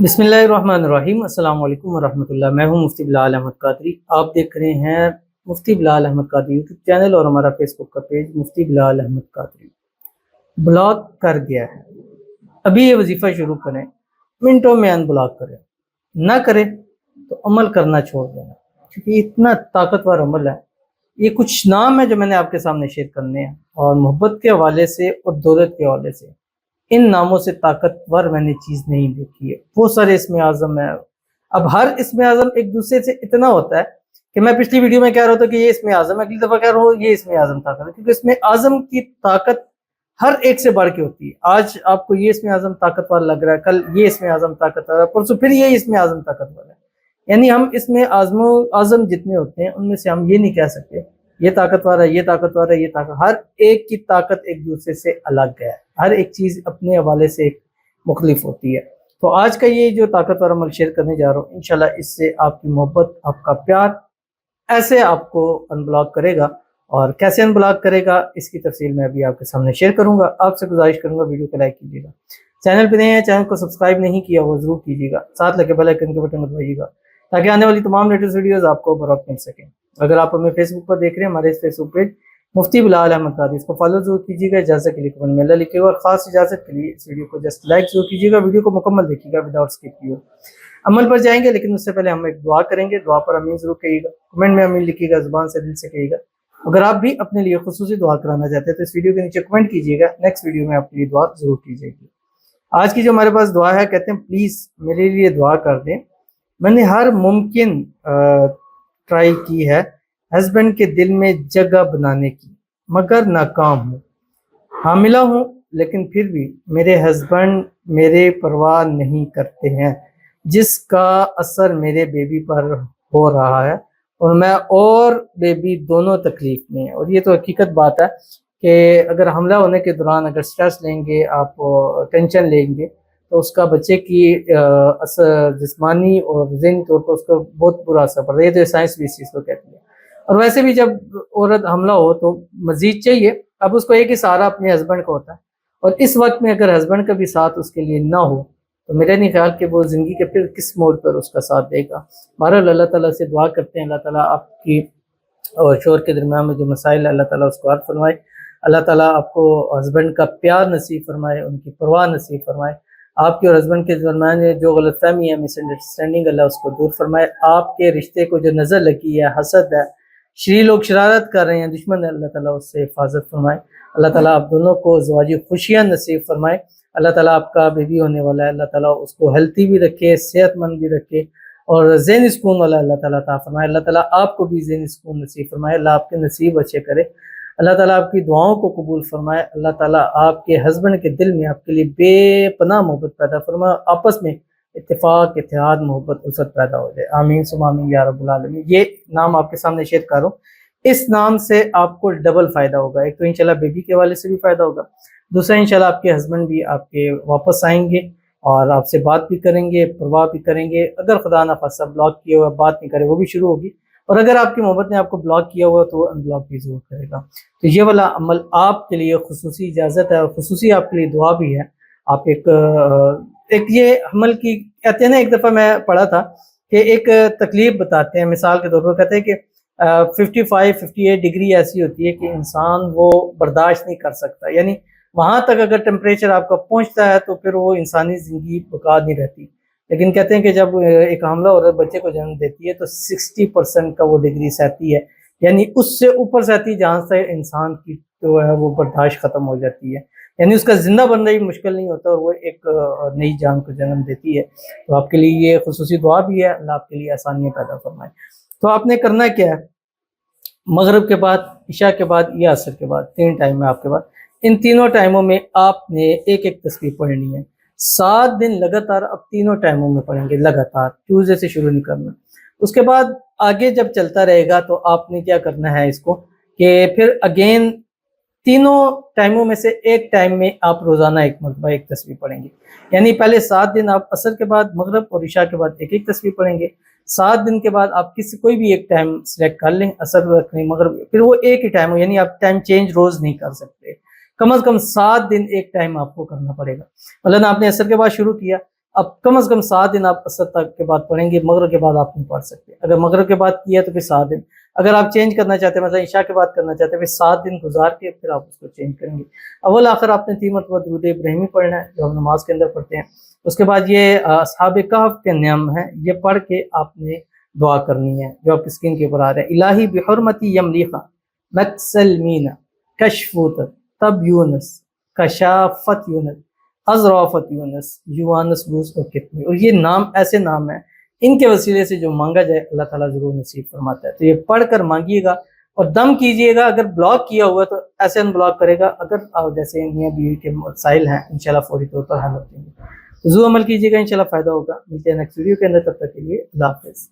बिस्मिल्लाहिर्रहमानिर्रहीम। अस्सलाम वालेकुम वरहमतुल्लाह। मैं हूं मुफ्ती बिलाल अहमद कादरी। आप देख रहे हैं मुफ्ती बिलाल अहमद कादरी यूट्यूब चैनल और हमारा फेसबुक का पेज मुफ्ती बिलाल अहमद कादरी। ब्लॉक कर गया है, अभी ये वजीफ़ा शुरू करें, मिनटों में अनब्लॉक करें, ना करें तो अमल करना छोड़ देना, क्योंकि इतना ताकतवर अमल है। ये कुछ नाम है जो मैंने आपके सामने शेयर करने हैं, और मोहब्बत के हवाले से और दौलत के हवाले से इन नामों से ताकतवर मैंने चीज़ नहीं देखी है। बहुत सारे इसमें आज़म है। अब हर इसमें आज़म एक दूसरे से इतना होता है कि मैं पिछली वीडियो में कह रहा था कि ये इसमें आज़म है, अगली दफ़ा कह रहा हूँ ये इसमें आज़म ताकत है, क्योंकि इसमें आज़म की ताकत हर एक से बढ़ के होती है। आज आपको ये इसमें आज़म ताकतवर लग रहा है, कल ये इसमें आज़म ताकतवर है, परसों फिर ये इसमें आज़म ताकतवर है। यानी हम इसमें आज़म जितने होते हैं उनमें से हम ये नहीं कह सकते ये ताकतवर है, ये ताकतवर है, ये ताकत। हर एक की ताकत एक दूसरे से अलग है, हर एक चीज़ अपने हवाले से मुख्तलिफ होती है। तो आज का ये जो ताकतवर अमल शेयर करने जा रहा हूँ, इंशाल्लाह इससे आपकी मोहब्बत, आपका प्यार ऐसे आपको अनब्लॉक करेगा। और कैसे अनब्लॉक करेगा इसकी तफसील मैं अभी आपके सामने शेयर करूंगा। आपसे गुजारिश करूंगा वीडियो को लाइक कीजिएगा, चैनल पर नए हैं चैनल को सब्सक्राइब नहीं किया वो जरूर कीजिएगा, साथ लगे बेल आइकन के बटन दबाइएगा ताकि आने वाली तमाम लेटेस्ट वीडियोस आपको बरवक्त मिल सके। अगर आप हमें फेसबुक पर देख रहे हैं, हमारे इस फेसबुक पेज मुफ्ती बिलाल अहमद कादरी, इसको फॉलो जरूर कीजिएगा। इजाज़त के लिए कमेंट में अल्लाह लिखिएगा, और खास इजाज़त के लिए इस वीडियो को जस्ट लाइक जरूर कीजिएगा। वीडियो को मुकम्मल देखिएगा विदाउट स्किप किए। अमल पर जाएंगे, लेकिन उससे पहले हम एक दुआ करेंगे। दुआ पर अमीन जरूर कहिएगा, कमेंट में अमीन लिखिएगा, जुबान से दिल से कहिएगा। अगर आप भी अपने लिए खुसूसी दुआ कराना चाहते हैं तो इस वीडियो के नीचे कमेंट कीजिएगा, नेक्स्ट वीडियो में आपके लिए दुआ जरूर की जाएगी। आज की जो हमारे पास दुआ है, कहते हैं प्लीज़ मेरे लिए दुआ कर दें। मैंने हर मुमकिन ट्राई की है हस्बैंड के दिल में जगह बनाने की, मगर नाकाम हूँ। हामिला हूँ लेकिन फिर भी मेरे हस्बैंड मेरे परवाह नहीं करते हैं, जिसका असर मेरे बेबी पर हो रहा है, और मैं और बेबी दोनों तकलीफ में हैं। और ये तो हकीकत बात है कि अगर हमला होने के दौरान अगर स्ट्रेस लेंगे, आप टेंशन लेंगे, तो उसका बच्चे की असर जिस्मानी और ज़हनी तौर पर उसका बहुत बुरा असर पड़ता है। ये तो साइंस भी इस चीज़ को कहती है। और वैसे भी जब औरत हमला हो तो मज़ीद चाहिए, अब उसको एक ही सहारा अपने हस्बैंड का होता है, और इस वक्त में अगर हस्बैंड का भी साथ उसके लिए ना हो तो मेरा नहीं ख्याल कि वो ज़िंदगी के फिर किस मोड़ पर उसका साथ देगा। बहरहाल अल्लाह ताला से दुआ करते हैं, अल्लाह ताला आपकी और शोहर के दरमियान में जो मसाइल है अल्लाह ताला उसको हल फरमाए। अल्लाह ताला आपको हस्बैंड का प्यार नसीब फरमाए, उनकी परवाह नसीब फरमाए। आपके और हस्बैंड के दरमियान में जो गलतफहमी है, मिसअंडरस्टैंडिंग, अल्लाह उसको दूर फरमाए। आपके रिश्ते को जो नज़र लगी है, हसद है, श्री लोग शरारत कर रहे हैं, दुश्मन है, अल्लाह ताला उससे हिफाजत फरमाए। अल्लाह ताला आप दोनों को ज़वाजी खुशियाँ नसीब फरमाए। अल्लाह ताला आपका बेबी होने वाला है, अल्लाह ताला उसको हेल्थी भी रखे, सेहतमंद भी रखे, और ज़हनी सुकून वाला अल्लाह ताला अता फरमाए। अल्लाह ताला आपको भी ज़हनी सुकून नसीब फरमाए। अल्लाह आपके नसीब अच्छे करे, अल्लाह ताला आपकी दुआओं को कबूल फरमाए। अल्लाह ताला आपके हस्बैंड के दिल में आपके लिए बेपनाह मोहब्बत पैदा फरमाए, आपस में इत्तेफाक, इत्तेहाद, मोहब्बत, उल्फत पैदा हो जाए। आमीन सुम्मा आमीन या रब्बुल आलमीन। ये नाम आपके सामने शेयर कर रहा हूँ, इस नाम से आपको डबल फ़ायदा होगा। एक तो इंशाल्लाह बेबी के वाले से भी फ़ायदा होगा, दूसरा इंशाल्लाह आपके हस्बैंड भी आपके वापस आएंगे और आपसे बात भी करेंगे, परवाह भी करेंगे। अगर खुदा ना खास्ता ब्लॉक किया हुआ बात नहीं करे वो भी शुरू होगी, और अगर आपकी मोहब्बत ने आपको ब्लॉक किया हुआ तो वो अनब्लॉक भी ज़रूर करेगा। तो ये वाला अमल आपके लिए खुसूसी इजाज़त है, और खुसूसी आपके लिए दुआ भी है। आप एक ये अमल की कहते हैं ना, एक दफ़ा मैं पढ़ा था कि एक तकलीफ बताते हैं, मिसाल के तौर पर कहते हैं कि 55-58 डिग्री ऐसी होती है कि इंसान वो बर्दाश्त नहीं कर सकता। यानी वहाँ तक अगर टेम्परेचर आपका पहुँचता है तो फिर वो इंसानी ज़िंदगी बका नहीं रहती। लेकिन कहते हैं कि जब एक हमला औरत बच्चे को जन्म देती है तो 60% का वो डिग्री सहती है, यानी उससे ऊपर सहती है जहाँ से इंसान की जो है वो बर्दाश्त ख़त्म हो जाती है, यानी उसका ज़िंदा बनना भी मुश्किल नहीं होता, और वो एक नई जान को जन्म देती है। तो आपके लिए ये खुसूसी दुआ भी है, अल्लाह आपके लिए आसानियाँ पैदा फरमाए। तो आपने करना क्या है, मगरिब के बाद, इशा के बाद या असर के बाद, 3 टाइम है आपके पास। इन तीनों टाइमों में आपने एक एक तस्बीह पढ़नी है, 7 दिन लगातार। अब तीनों टाइमों में पढ़ेंगे लगातार, ट्यूसडे से शुरू नहीं करना। उसके बाद आगे जब चलता रहेगा तो आपने क्या करना है इसको कि फिर अगेन तीनों टाइमों में से एक टाइम में आप रोज़ाना एक मरतबा एक तस्बीह पढ़ेंगे। यानी पहले 7 दिन आप असर के बाद, मगरिब और इशा के बाद एक एक तस्बीह पढ़ेंगे। 7 दिन के बाद आप कोई भी एक टाइम सेलेक्ट कर लें, असर रखें, मगरिब, फिर वो एक ही टाइम हो, यानी आप टाइम चेंज रोज़ नहीं कर सकते। कम से कम 7 दिन एक टाइम आपको करना पड़ेगा। मतलब आपने असर के बाद शुरू किया, अब कम से कम 7 दिन आप असर तक के बाद पढ़ेंगे, मगरिब के बाद आप नहीं पढ़ सकते। अगर मगरिब के बाद किया तो फिर 7 दिन, अगर आप चेंज करना चाहते हैं मतलब इशा के बाद करना चाहते हैं फिर 7 दिन गुजार के फिर आप उसको चेंज करेंगे। अव्वल आखिर आपने 3 मरतबा दुरूद इब्राहिमी पढ़ना है जो हम नमाज के अंदर पढ़ते हैं। उसके बाद ये अस्हाब कहफ के नियम हैं, ये पढ़ के आपने दुआ करनी है जो आपकी स्क्रीन के ऊपर आ रहा है। इलाही बिहुरमती यमलीखा मक्सलमीना कशफूत तब यूनस कशाफत यूनस अजराफत यूनस युवानस बूस और कितनी, और ये नाम ऐसे नाम हैं इनके वसीले से जो मांगा जाए अल्लाह ताला जरूर नसीब फरमाता है। तो ये पढ़ कर मांगिएगा और दम कीजिएगा। अगर ब्लॉक किया हुआ तो ऐसे अनब्लॉक करेगा, अगर जैसे मियां बीवी के मसाइल हैं इंशाल्लाह फौरी तौर पर हल होते हैं। तो ज़रूर अमल कीजिएगा, इंशाल्लाह फ़ायदा होगा। मिलते हैं नेक्स्ट वीडियो के अंदर, तब तक के लिए अल्लाह हाफ़िज़।